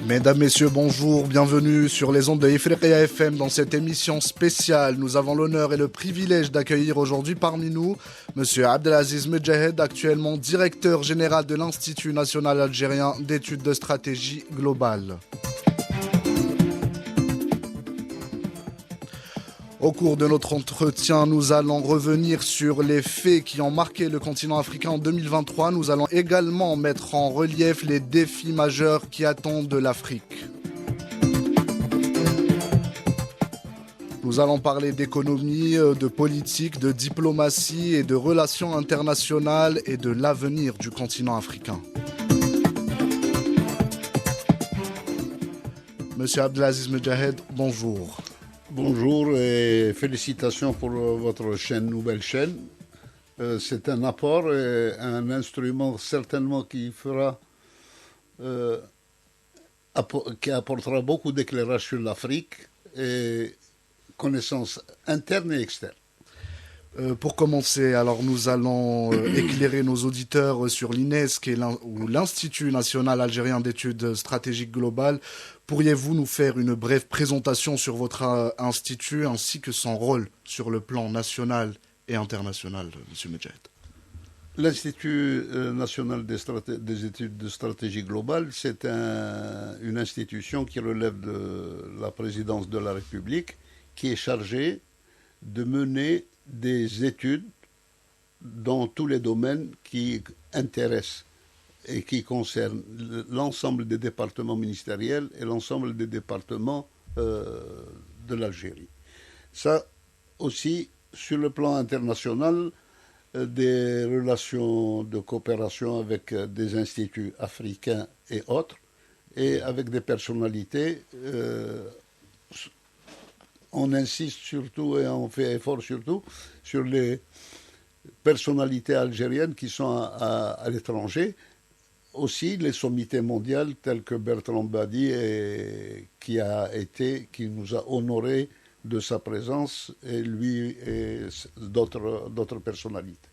Mesdames, Messieurs, bonjour, bienvenue sur les ondes de Ifriqiya FM dans cette émission spéciale. Nous avons l'honneur et le privilège d'accueillir aujourd'hui parmi nous Monsieur Abdelaziz Medjahed, actuellement directeur général de l'Institut national algérien d'études de stratégie globale. Au cours de notre entretien, nous allons revenir sur les faits qui ont marqué le continent africain en 2023. Nous allons également mettre en relief les défis majeurs qui attendent de l'Afrique. Nous allons parler d'économie, de politique, de diplomatie et de relations internationales et de l'avenir du continent africain. Monsieur Abdelaziz Medjahed, bonjour. Bonjour et félicitations pour votre chaîne, nouvelle chaîne. C'est un apport et un instrument certainement qui apportera beaucoup d'éclairage sur l'Afrique et connaissances internes et externes. Pour commencer, alors nous allons éclairer nos auditeurs sur l'INESC ou l'Institut national algérien d'études stratégiques globales. Pourriez-vous nous faire une brève présentation sur votre institut ainsi que son rôle sur le plan national et international, M. Medjahed? L'Institut national des études de stratégie globale, c'est une institution qui relève de la présidence de la République, qui est chargée de mener des études dans tous les domaines qui intéressent et qui concernent l'ensemble des départements ministériels et l'ensemble des départements de l'Algérie. Ça aussi, sur le plan international, des relations de coopération avec des instituts africains et autres, et avec des personnalités. On insiste surtout et on fait effort surtout sur les personnalités algériennes qui sont à l'étranger. Aussi les sommités mondiales telles que Bertrand Badi qui nous a honorés de sa présence, et lui et d'autres personnalités.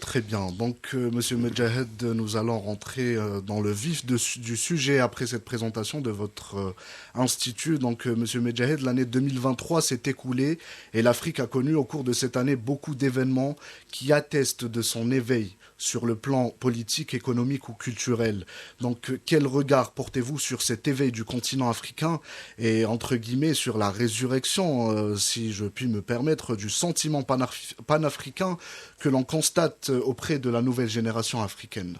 Très bien. Donc, Monsieur Medjahed, nous allons rentrer dans le vif du sujet après cette présentation de votre institut. Donc, Monsieur Medjahed, l'année 2023 s'est écoulée et l'Afrique a connu au cours de cette année beaucoup d'événements qui attestent de son éveil sur le plan politique, économique ou culturel. Donc, quel regard portez-vous sur cet éveil du continent africain et, entre guillemets, sur la résurrection, si je puis me permettre, du sentiment panafricain que l'on constate auprès de la nouvelle génération africaine?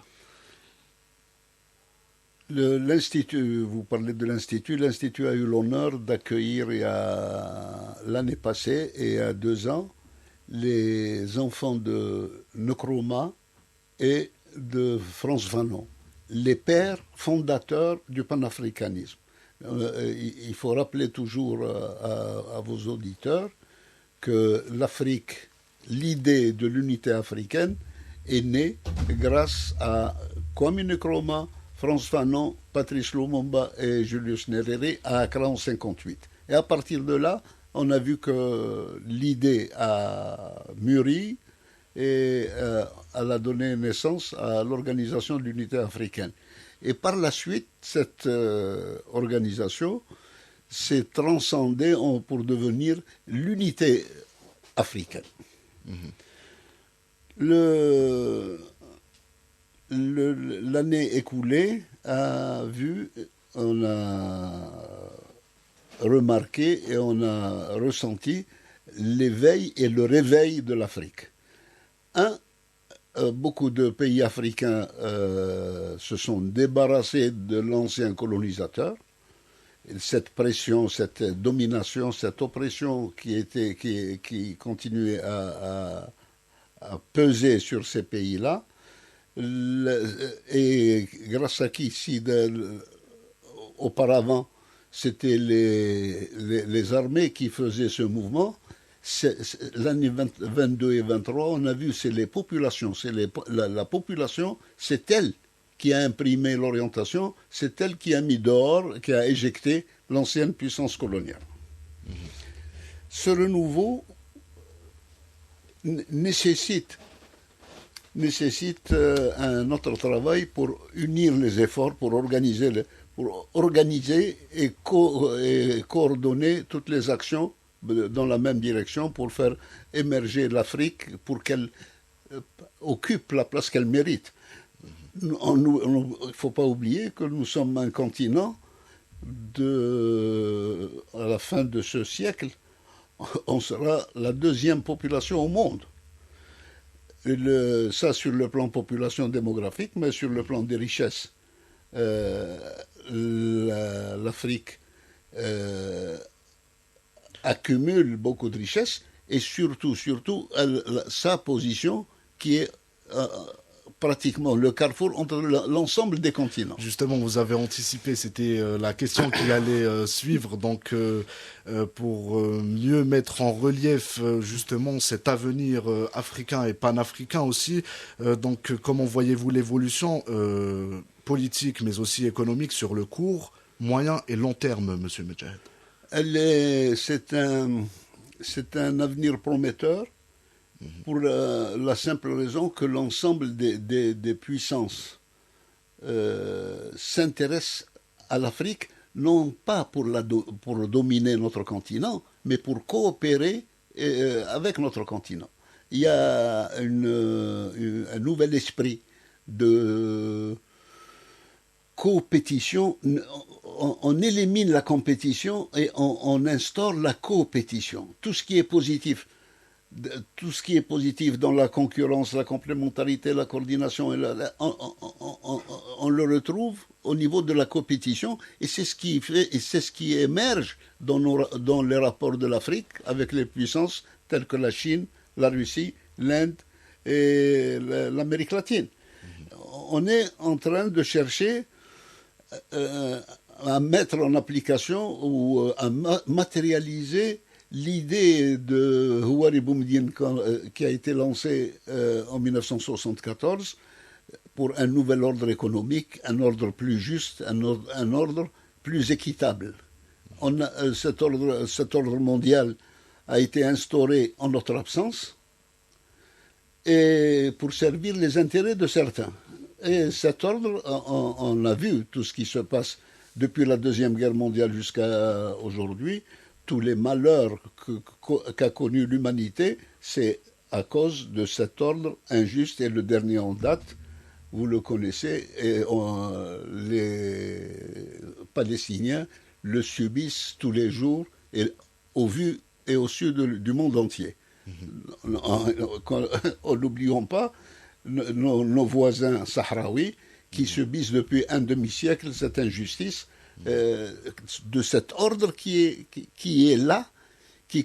L'Institut, vous parlez de l'Institut. L'Institut a eu l'honneur d'accueillir l'année passée et il y a 2 ans les enfants de Nkrumah et de Frantz Fanon, les pères fondateurs du panafricanisme. Il faut rappeler toujours à vos auditeurs que l'Afrique, l'idée de l'unité africaine est née grâce à Kwame Nkrumah, Frantz Fanon, Patrice Lumumba et Julius Nyerere à Accra en 1958. Et à partir de là, on a vu que l'idée a mûri et elle a donné naissance à l'Organisation de l'Unité africaine. Et par la suite, cette organisation s'est transcendée pour devenir l'unité africaine. L'année écoulée on a remarqué et on a ressenti l'éveil et le réveil de l'Afrique. Beaucoup de pays africains se sont débarrassés de l'ancien colonisateur. Cette pression, cette domination, cette oppression qui continuait à peser sur ces pays-là, et grâce à qui, auparavant, c'était les armées qui faisaient ce mouvement. L'année 22 et 23, on a vu, c'est les populations, la population, c'est elle qui a imprimé l'orientation, c'est elle qui a mis dehors, qui a éjecté l'ancienne puissance coloniale. Ce renouveau nécessite un autre travail pour unir les efforts, pour organiser pour organiser et coordonner toutes les actions dans la même direction pour faire émerger l'Afrique, pour qu'elle occupe la place qu'elle mérite. Il ne faut pas oublier que nous sommes un continent à la fin de ce siècle, on sera la deuxième population au monde. Ça sur le plan population démographique, mais sur le plan des richesses. L'Afrique accumule beaucoup de richesses et surtout sa position qui est pratiquement le carrefour entre l'ensemble des continents. Justement, vous avez anticipé, c'était la question qui allait suivre, donc pour mieux mettre en relief justement cet avenir africain et panafricain aussi. Donc, comment voyez-vous l'évolution politique, mais aussi économique sur le court, moyen et long terme, Monsieur Medjahed? C'est un avenir prometteur. Pour la simple raison que l'ensemble des puissances s'intéressent à l'Afrique, non pas pour dominer notre continent, mais pour coopérer avec notre continent. Il y a un nouvel esprit de compétition. On élimine la compétition et on instaure la coopétition. Tout ce qui est positif dans la concurrence, la complémentarité, la coordination, on le retrouve au niveau de la compétition, et c'est ce qui émerge dans les rapports de l'Afrique avec les puissances telles que la Chine, la Russie, l'Inde et l'Amérique latine. On est en train de chercher à mettre en application ou à matérialiser l'idée de Houari Boumediene qui a été lancée en 1974 pour un nouvel ordre économique, un ordre plus juste, un ordre plus équitable. Cet ordre mondial a été instauré en notre absence et pour servir les intérêts de certains. Et cet ordre, on a vu tout ce qui se passe depuis la Deuxième Guerre mondiale jusqu'à aujourd'hui. Tous les malheurs qu'a connu l'humanité, c'est à cause de cet ordre injuste, et le dernier en date, vous le connaissez, et les Palestiniens le subissent tous les jours, et au vu et au su du monde entier. N'oublions pas nos voisins sahraouis qui subissent depuis un demi-siècle cette injustice, de cet ordre qui est là, qui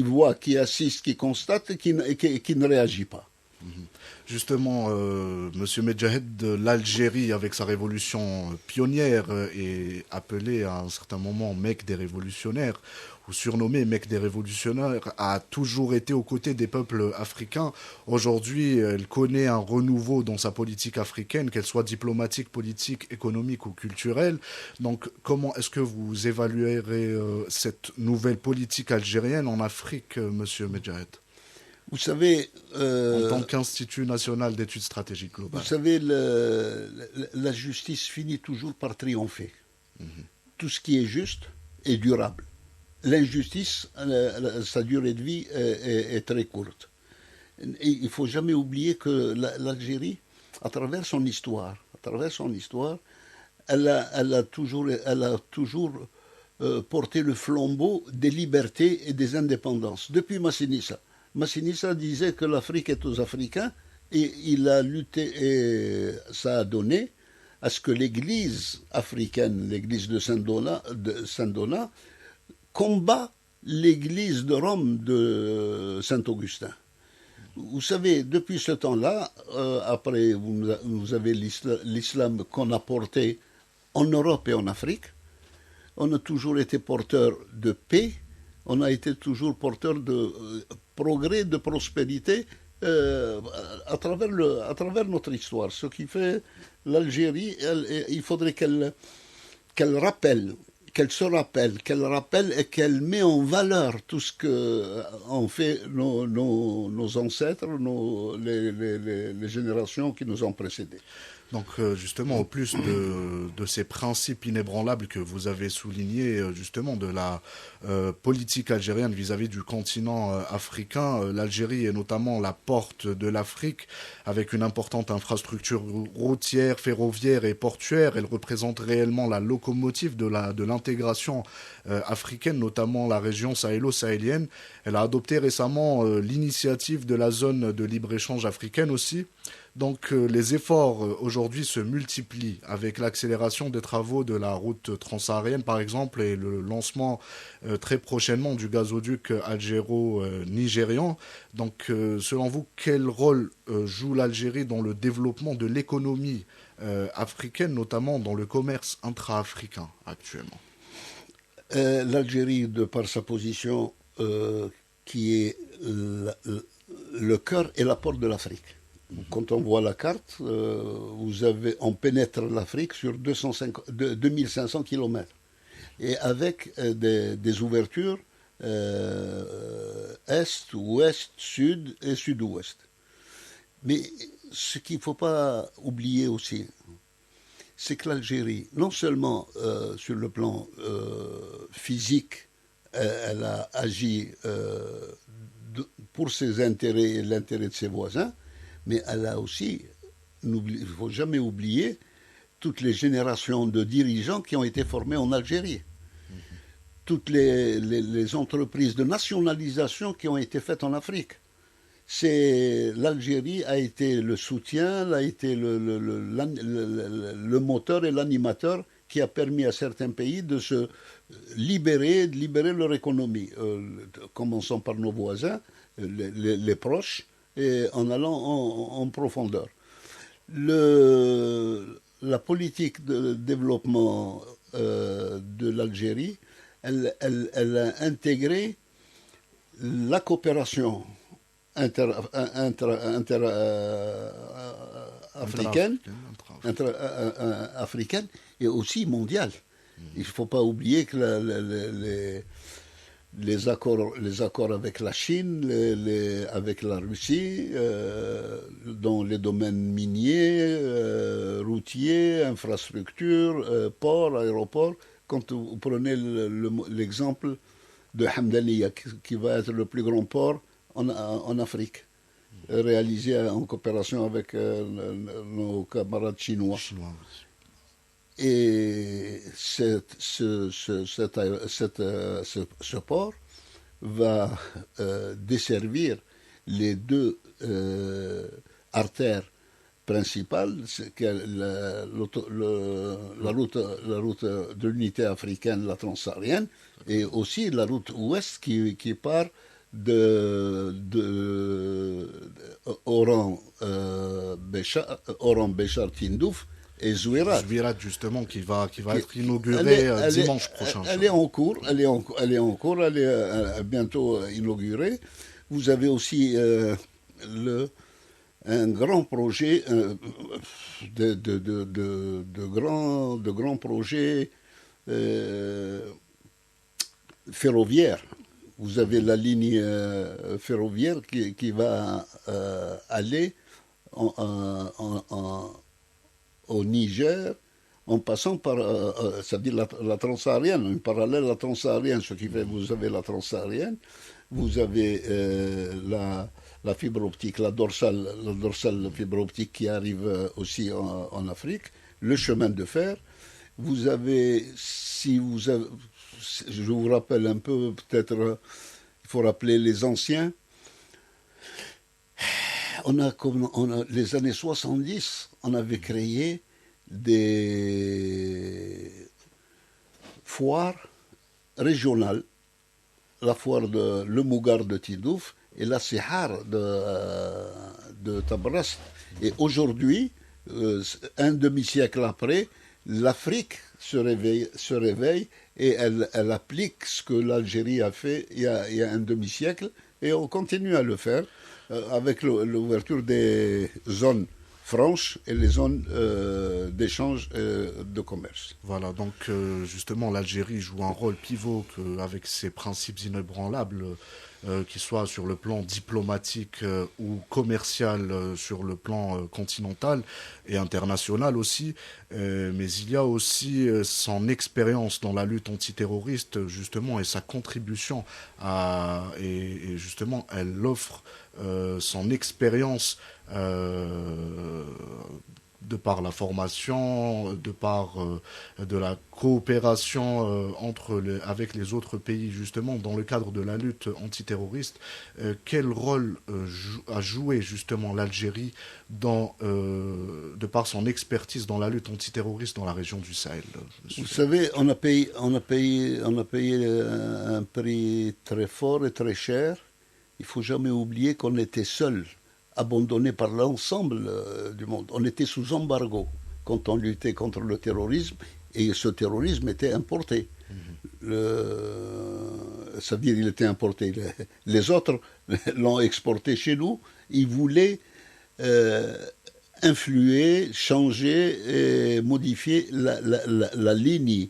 voit, qui assiste, qui constate et qui ne réagit pas. Justement, Monsieur Medjahed, l'Algérie, avec sa révolution pionnière, est appelée à un certain moment Mecque des révolutionnaires, ou surnommée Mecque des révolutionnaires, a toujours été aux côtés des peuples africains. Aujourd'hui, elle connaît un renouveau dans sa politique africaine, qu'elle soit diplomatique, politique, économique ou culturelle. Donc, comment est-ce que vous évaluerez cette nouvelle politique algérienne en Afrique, Monsieur Medjahed? Vous savez, en tant qu'Institut national d'études stratégiques globales. Vous savez, la justice finit toujours par triompher. Tout ce qui est juste est durable. L'injustice, sa durée de vie est très courte. Et il ne faut jamais oublier que l'Algérie, à travers son histoire, elle a toujours porté le flambeau des libertés et des indépendances. Depuis Massinissa. Massinissa disait que l'Afrique est aux Africains, et il a lutté, et ça a donné à ce que l'Église africaine, l'Église de Saint-Donat, combat l'Église de Rome de Saint-Augustin. Vous savez, depuis ce temps-là, après vous avez l'islam qu'on a porté en Europe et en Afrique, on a toujours été porteur de paix, on a été toujours porteur de progrès, de prospérité à travers notre histoire. Ce qui fait l'Algérie, il faudrait qu'elle rappelle qu'elle se rappelle, qu'elle rappelle et qu'elle met en valeur tout ce que ont fait nos ancêtres, les générations qui nous ont précédés. Donc justement, au plus de ces principes inébranlables que vous avez soulignés, justement, de la politique algérienne vis-à-vis du continent africain, l'Algérie est notamment la porte de l'Afrique, avec une importante infrastructure routière, ferroviaire et portuaire. Elle représente réellement la locomotive de l'intégration africaine, notamment la région sahélo-sahélienne. Elle a adopté récemment l'initiative de la zone de libre-échange africaine aussi. Donc les efforts aujourd'hui se multiplient avec l'accélération des travaux de la route transsaharienne par exemple et le lancement très prochainement du gazoduc algéro-nigérian. Donc selon vous, quel rôle joue l'Algérie dans le développement de l'économie africaine, notamment dans le commerce intra-africain actuellement? L'Algérie, de par sa position qui est le cœur et la porte de l'Afrique. Quand on voit la carte, on pénètre l'Afrique sur 2500 km. Et avec des ouvertures est, ouest, sud et sud-ouest. Mais ce qu'il ne faut pas oublier aussi, c'est que l'Algérie, non seulement sur le plan physique, elle a agi pour ses intérêts et l'intérêt de ses voisins, mais elle a aussi, il ne faut jamais oublier, toutes les générations de dirigeants qui ont été formés en Algérie. Toutes les entreprises de nationalisation qui ont été faites en Afrique. L'Algérie a été le soutien, a été le moteur et l'animateur qui a permis à certains pays de se libérer, de libérer leur économie. Commençons par nos voisins, les proches, et en allant en profondeur. La politique de développement de l'Algérie, elle a intégré la coopération africaine et aussi mondiale. Il ne faut pas oublier que les accords avec la Chine, avec la Russie, dans les domaines miniers, routiers, infrastructures, ports, aéroports. Quand vous prenez l'exemple de Hamdaniya, qui va être le plus grand port en Afrique, réalisé en coopération avec nos camarades chinois. Et ce port va desservir les deux artères principales, la route de l'unité africaine, la transsaharienne, et aussi la route ouest qui part Oran Béchar Tindouf et Zouirat. Zouirat, justement, qui va être inaugurée dimanche prochain. Elle est en cours, elle est bientôt inaugurée. Vous avez aussi un grand projet, de grands projets ferroviaires. Vous avez la ligne ferroviaire qui va aller au Niger, en passant par, c'est-à-dire la transsaharienne, une parallèle à la transsaharienne, ce qui fait que vous avez la transsaharienne, vous avez la fibre optique, la dorsale fibre optique qui arrive aussi en Afrique, le chemin de fer. Vous avez, je vous rappelle un peu, peut-être, il faut rappeler les anciens. Les années 70, on avait créé des foires régionales, la foire de Le Mougar de Tindouf et la Sihar de Tabrast. Et aujourd'hui, un demi-siècle après, l'Afrique se réveille et elle applique ce que l'Algérie a fait il y a un demi-siècle, et on continue à le faire avec l'ouverture des zones franches et les zones d'échange de commerce. Voilà, donc justement l'Algérie joue un rôle pivot avec ses principes inébranlables, qu'ils soient sur le plan diplomatique ou commercial, sur le plan continental et international aussi. Mais il y a aussi son expérience dans la lutte antiterroriste justement et sa contribution et justement elle offre son expérience de par la formation, de par de la coopération avec les autres pays, justement, dans le cadre de la lutte antiterroriste. Quel rôle a joué, justement, l'Algérie de par son expertise dans la lutte antiterroriste dans la région du Sahel, Vous savez, on a payé un prix très fort et très cher. Il ne faut jamais oublier qu'on était seuls, abandonnés par l'ensemble du monde. On était sous embargo quand on luttait contre le terrorisme, et ce terrorisme était importé. C'est-à-dire il était importé. Les autres l'ont exporté chez nous. Ils voulaient influer, changer et modifier la ligne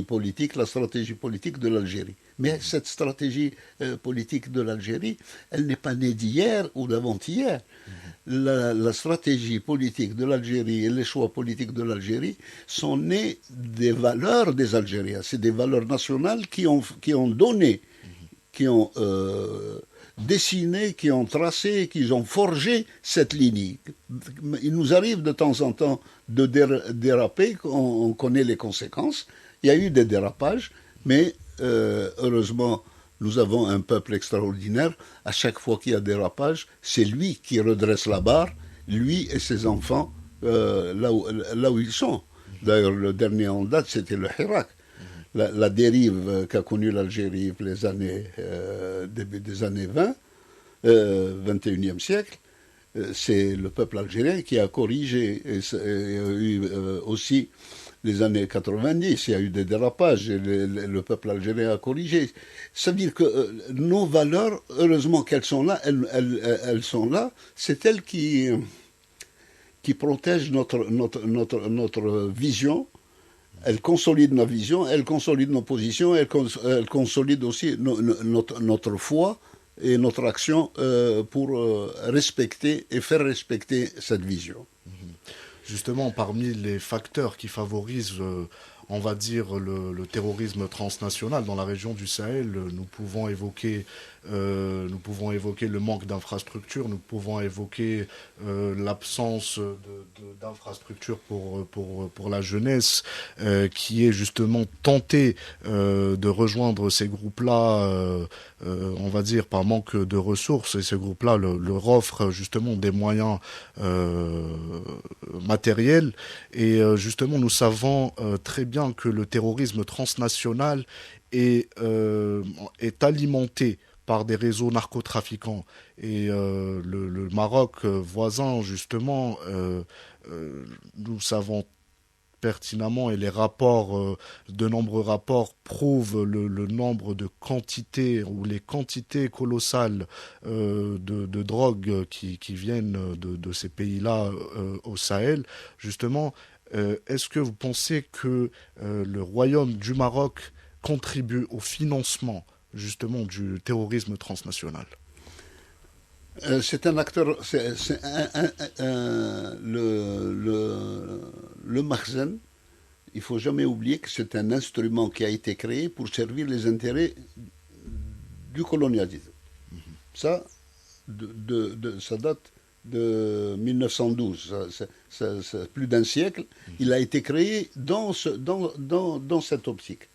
politique, la stratégie politique de l'Algérie. Mais cette stratégie politique de l'Algérie, elle n'est pas née d'hier ou d'avant-hier. La stratégie politique de l'Algérie et les choix politiques de l'Algérie sont nés des valeurs des Algériens. C'est des valeurs nationales qui ont donné, qui ont dessiné, qui ont tracé, qui ont forgé cette ligne. Il nous arrive de temps en temps de déraper, on connaît les conséquences. Il y a eu des dérapages, mais heureusement, nous avons un peuple extraordinaire. À chaque fois qu'il y a dérapage, c'est lui qui redresse la barre, lui et ses enfants, là où ils sont. D'ailleurs, le dernier en date, c'était le Hirak. La dérive qu'a connue l'Algérie début des années 20, 21e siècle, c'est le peuple algérien qui a corrigé. Et il y a eu aussi les années 90, il y a eu des dérapages et le peuple algérien a corrigé. Ça veut dire que nos valeurs, heureusement qu'elles sont là, elles sont là, c'est elles qui protègent notre vision. Elles consolident nos visions, elles consolident nos positions, elles consolident aussi notre foi et notre action pour respecter et faire respecter cette vision. Justement, parmi les facteurs qui favorisent, on va dire, le terrorisme transnational dans la région du Sahel, nous pouvons évoquer le manque d'infrastructures, nous pouvons évoquer l'absence d'infrastructures pour la jeunesse qui est justement tentée de rejoindre ces groupes-là, on va dire, par manque de ressources, et ces groupes-là leur offrent justement des moyens matériels. Et justement, nous savons très bien que le terrorisme transnational est alimenté par des réseaux narcotrafiquants. Et le Maroc voisin, justement, nous savons pertinemment, et de nombreux rapports prouvent le nombre de quantités ou les quantités colossales de drogue qui viennent de ces pays-là au Sahel. Justement, est-ce que vous pensez que le royaume du Maroc contribue au financement justement du terrorisme transnational? C'est un acteur, le Makhzen, il ne faut jamais oublier que c'est un instrument qui a été créé pour servir les intérêts du colonialisme. Ça, ça date de 1912, c'est plus d'un siècle. Il a été créé dans cette optique.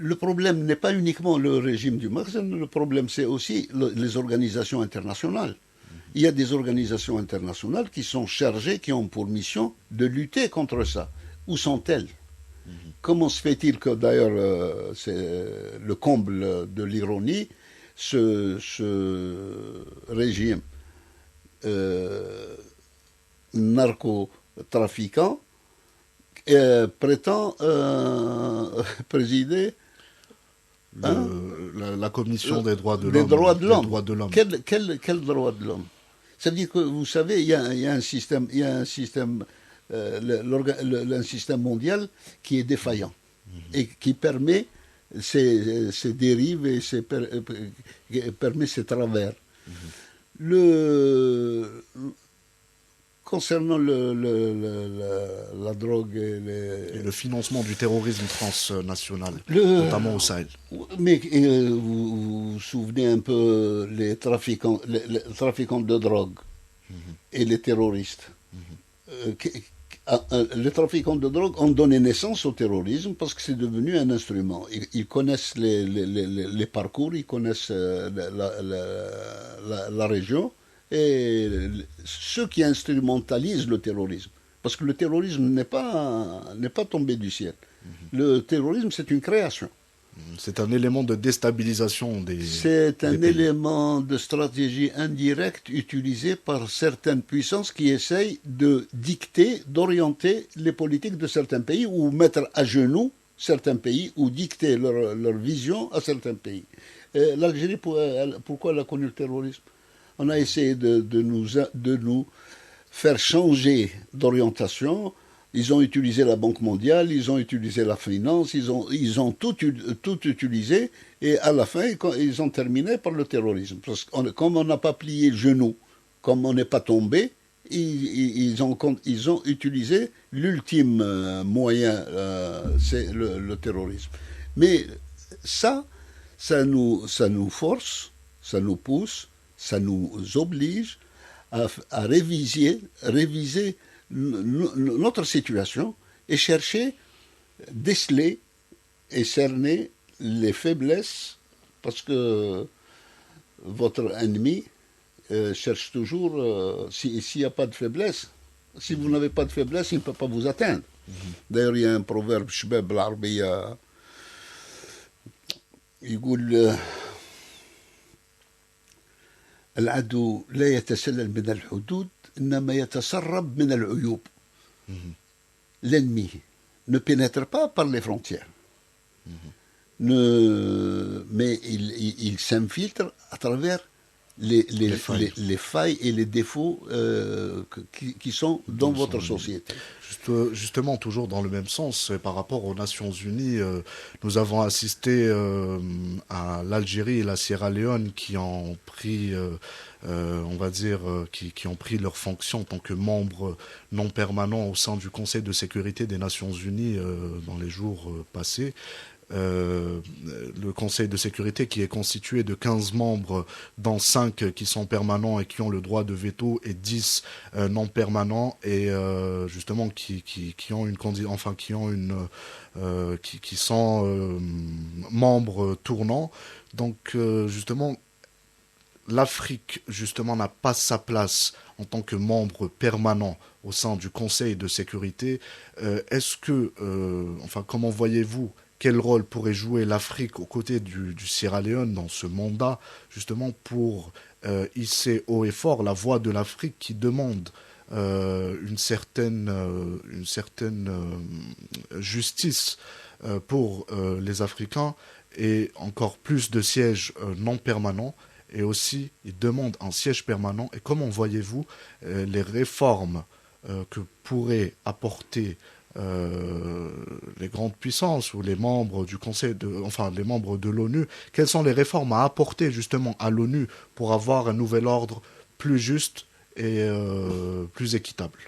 Le problème n'est pas uniquement le régime du Makhzen, le problème c'est aussi les organisations internationales. Il y a des organisations internationales qui sont chargées, qui ont pour mission de lutter contre ça. Où sont-elles? Comment se fait-il que, d'ailleurs, c'est le comble de l'ironie, ce régime narcotrafiquant prétend présider la commission des droits de l'homme. Des droits de l'homme. Quel droit de l'homme? Ça veut dire que, vous savez, il y a un système, un système mondial qui est défaillant et qui permet ces dérives et permet ces travers. Le, Concernant la drogue Et le financement du terrorisme transnational, notamment au Sahel. Mais vous vous souvenez un peu les trafiquants de drogue et les terroristes. Les trafiquants de drogue ont donné naissance au terrorisme parce que c'est devenu un instrument. Ils connaissent les parcours, ils connaissent la région, et ceux qui instrumentalisent le terrorisme. Parce que le terrorisme n'est pas tombé du ciel. Le terrorisme, c'est une création. C'est un élément de déstabilisation C'est un pays. élément de stratégie indirecte utilisé par certaines puissances qui essayent de dicter, d'orienter les politiques de certains pays ou mettre à genoux certains pays ou dicter leur vision à certains pays. L'Algérie, pourquoi elle a connu le terrorisme? On a essayé de nous faire changer d'orientation. Ils ont utilisé la Banque mondiale, ils ont utilisé la finance, ils ont tout utilisé, et à la fin, ils ont terminé par le terrorisme. Parce que comme on n'a pas plié le genou, comme on n'est pas tombé, ils ont utilisé l'ultime moyen, c'est le terrorisme. Mais ça nous force, ça nous pousse, ça nous oblige à réviser notre situation et chercher, déceler et cerner les faiblesses, parce que votre ennemi cherche toujours, s'il n'y a pas de faiblesse, si vous n'avez pas de faiblesse, il ne peut pas vous atteindre. D'ailleurs, il y a un proverbe شباب بالعربية يقول العدو لا يتسلل من الحدود إنما يتسرب من العيوب. L'ennemi ne pénètre pas par les frontières, mais il s'infiltre à travers les failles et les défauts qui sont dans votre société. Justement, toujours dans le même sens, par rapport aux Nations Unies, nous avons assisté à l'Algérie et la Sierra Leone qui ont pris, on va dire, qui ont pris leurs fonctions en tant que membres non permanents au sein du Conseil de sécurité des Nations Unies dans les jours passés. Le Conseil de sécurité qui est constitué de 15 membres, dont 5 qui sont permanents et qui ont le droit de veto, et 10 non permanents et justement qui sont membres tournants. Donc justement, l'Afrique justement n'a pas sa place en tant que membre permanent au sein du Conseil de sécurité. Est-ce que, comment voyez-vous quel rôle pourrait jouer l'Afrique aux côtés du Sierra Leone dans ce mandat, justement pour hisser haut et fort la voix de l'Afrique qui demande une certaine justice pour les Africains et encore plus de sièges non permanents, et aussi ils demandent un siège permanent. Et comment voyez-vous les réformes que pourraient apporter les grandes puissances ou les membres du Conseil les membres de l'ONU? Quelles sont les réformes à apporter justement à l'ONU pour avoir un nouvel ordre plus juste et plus équitable?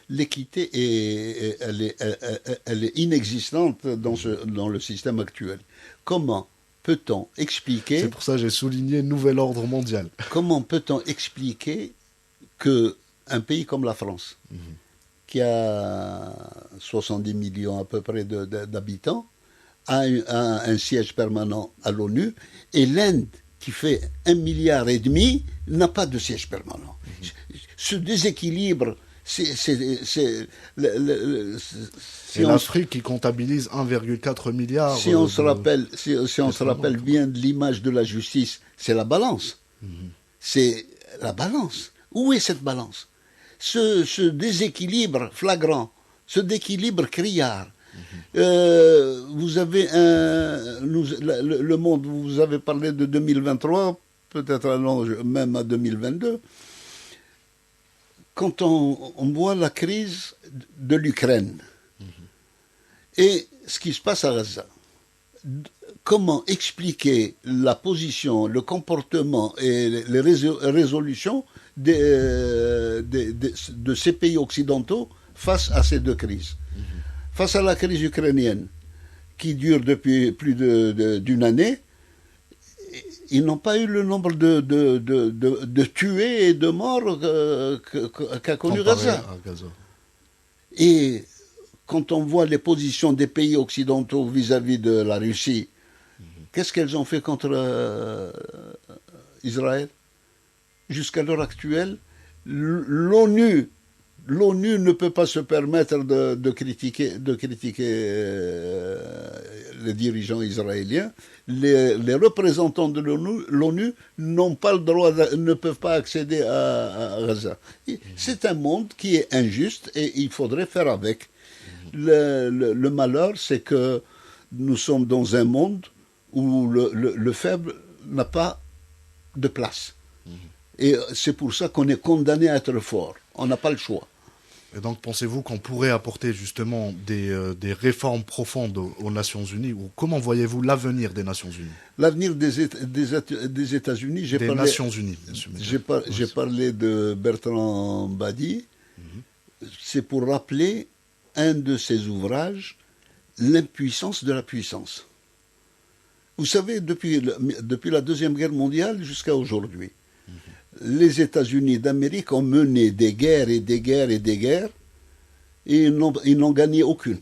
L'équité elle est inexistante dans le système actuel. Comment peut-on expliquer... C'est pour ça que j'ai souligné nouvel ordre mondial. Comment peut-on expliquer qu'un pays comme la France, qui a 70 millions à peu près d'habitants, a un siège permanent à l'ONU, et l'Inde, qui fait 1,5 milliard, n'a pas de siège permanent. Ce déséquilibre... Et l'Afrique qui comptabilise 1,4 milliard. Si on se rappelle bien de l'image de la justice, c'est la balance. C'est la balance. Où est cette balance? Ce déséquilibre flagrant, ce déséquilibre criard. Vous avez le monde, vous avez parlé de 2023, peut-être allant même à 2022, quand on voit la crise de l'Ukraine et ce qui se passe à Gaza, comment expliquer la position, le comportement et les résolutions de ces pays occidentaux face à ces deux crises. Face à la crise ukrainienne, qui dure depuis plus d'une année, ils n'ont pas eu le nombre de tués et de morts qu'a connu Gaza. Et quand on voit les positions des pays occidentaux vis-à-vis de la Russie, qu'est-ce qu'elles ont fait contre Israël? Jusqu'à l'heure actuelle, l'ONU ne peut pas se permettre de critiquer les dirigeants israéliens. Les représentants de l'ONU n'ont pas le droit, ne peuvent pas accéder à Gaza. C'est un monde qui est injuste et il faudrait faire avec. Le malheur, c'est que nous sommes dans un monde où le faible n'a pas de place. Et c'est pour ça qu'on est condamné à être fort. On n'a pas le choix. Et donc, pensez-vous qu'on pourrait apporter justement des réformes profondes aux Nations Unies, ou comment voyez-vous l'avenir des Nations Unies? L'avenir des États-Unis, Nations Unies, j'ai parlé de Bertrand Badi, c'est pour rappeler un de ses ouvrages, L'impuissance de la puissance. Vous savez, depuis la Deuxième Guerre mondiale jusqu'à aujourd'hui, les États-Unis d'Amérique ont mené des guerres et des guerres et des guerres, et ils n'ont gagné aucune.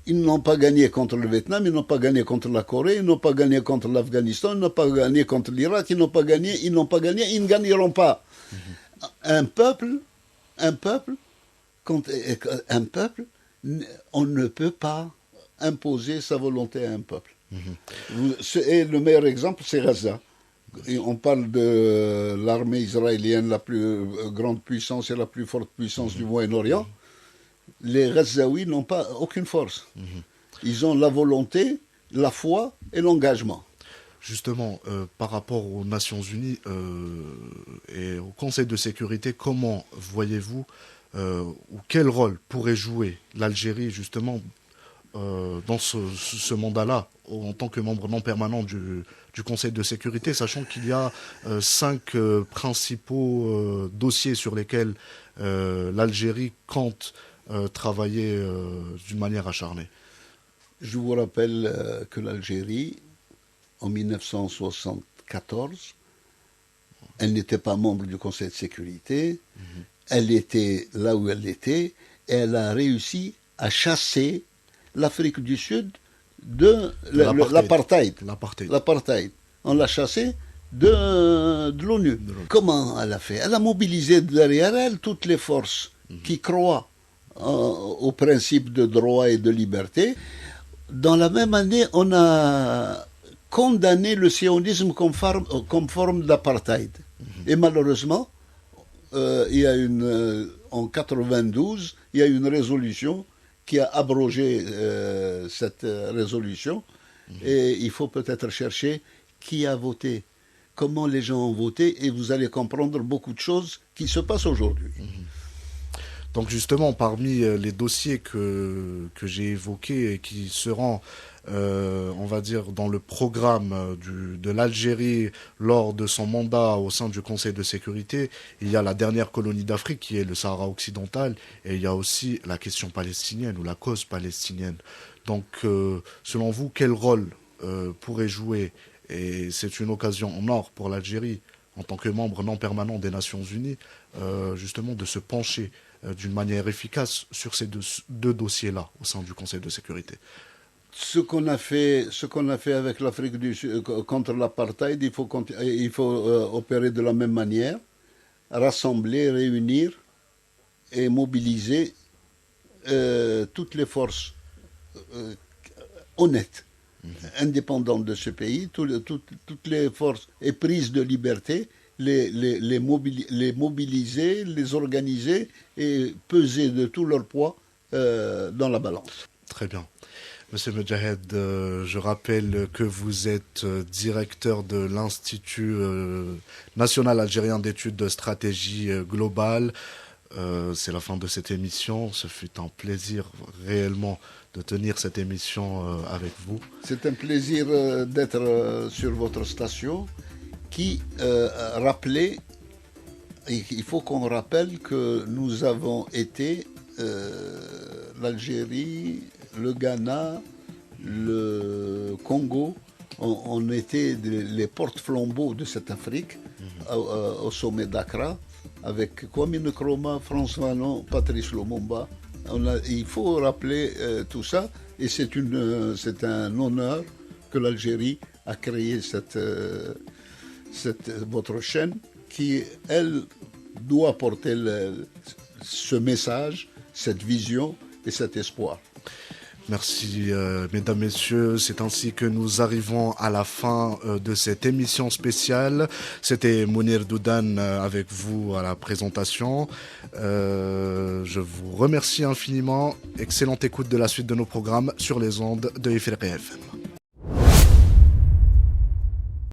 Ils n'ont pas gagné contre le Vietnam, ils n'ont pas gagné contre la Corée, ils n'ont pas gagné contre l'Afghanistan, ils n'ont pas gagné contre l'Irak, ils ne gagneront pas. Un peuple, on ne peut pas imposer sa volonté à un peuple. Et le meilleur exemple, c'est Gaza. Et on parle de l'armée israélienne, la plus grande puissance et la plus forte puissance du Moyen-Orient. Les Gazaouis n'ont pas aucune force. Ils ont la volonté, la foi et l'engagement. Justement, par rapport aux Nations Unies et au Conseil de sécurité, comment voyez-vous ou quel rôle pourrait jouer l'Algérie justement dans ce mandat-là, en tant que membre non permanent du Conseil de sécurité, sachant qu'il y a 5 principaux dossiers sur lesquels l'Algérie compte travailler d'une manière acharnée. Je vous rappelle que l'Algérie, en 1974, elle n'était pas membre du Conseil de sécurité, elle était là où elle était, et elle a réussi à chasser l'Afrique du Sud de l'apartheid. On l'a chassé de l'ONU. Comment elle a fait? Elle a mobilisé derrière elle toutes les forces qui croient au principe de droit et de liberté. Dans la même année, on a condamné le sionisme comme forme d'apartheid. Et malheureusement, en 92, il y a une résolution qui a abrogé cette résolution. Et il faut peut-être chercher qui a voté, comment les gens ont voté, et vous allez comprendre beaucoup de choses qui se passent aujourd'hui. Donc justement, parmi les dossiers que j'ai évoqués et qui seront, on va dire, dans le programme de l'Algérie lors de son mandat au sein du Conseil de sécurité, il y a la dernière colonie d'Afrique qui est le Sahara occidental, et il y a aussi la question palestinienne ou la cause palestinienne. Donc, selon vous, quel rôle pourrait jouer, et c'est une occasion en or pour l'Algérie, en tant que membre non permanent des Nations Unies, justement de se pencher d'une manière efficace sur ces deux dossiers-là au sein du Conseil de sécurité? Ce qu'on a fait avec l'Afrique du Sud contre l'apartheid, il faut opérer de la même manière, rassembler, réunir et mobiliser toutes les forces honnêtes, indépendantes de ce pays, toutes les forces éprises de liberté, les mobiliser, les organiser et peser de tout leur poids dans la balance. Très bien. Monsieur Medjahed, je rappelle que vous êtes directeur de l'Institut national algérien d'études de stratégie globale. C'est la fin de cette émission. Ce fut un plaisir réellement de tenir cette émission avec vous. C'est un plaisir d'être sur votre station qui rappelait, il faut qu'on rappelle que nous avons été l'Algérie, le Ghana, le Congo, on était les porte-flambeaux de cette Afrique au sommet d'Accra avec Kwame Nkrumah, France Fanon, Patrice Lumumba. Il faut rappeler tout ça et c'est un honneur que l'Algérie a créé votre chaîne qui, elle, doit porter ce message, cette vision et cet espoir. Merci, mesdames, messieurs. C'est ainsi que nous arrivons à la fin de cette émission spéciale. C'était Mounir Doudan avec vous à la présentation. Je vous remercie infiniment. Excellente écoute de la suite de nos programmes sur les ondes de Ifriqiya FM.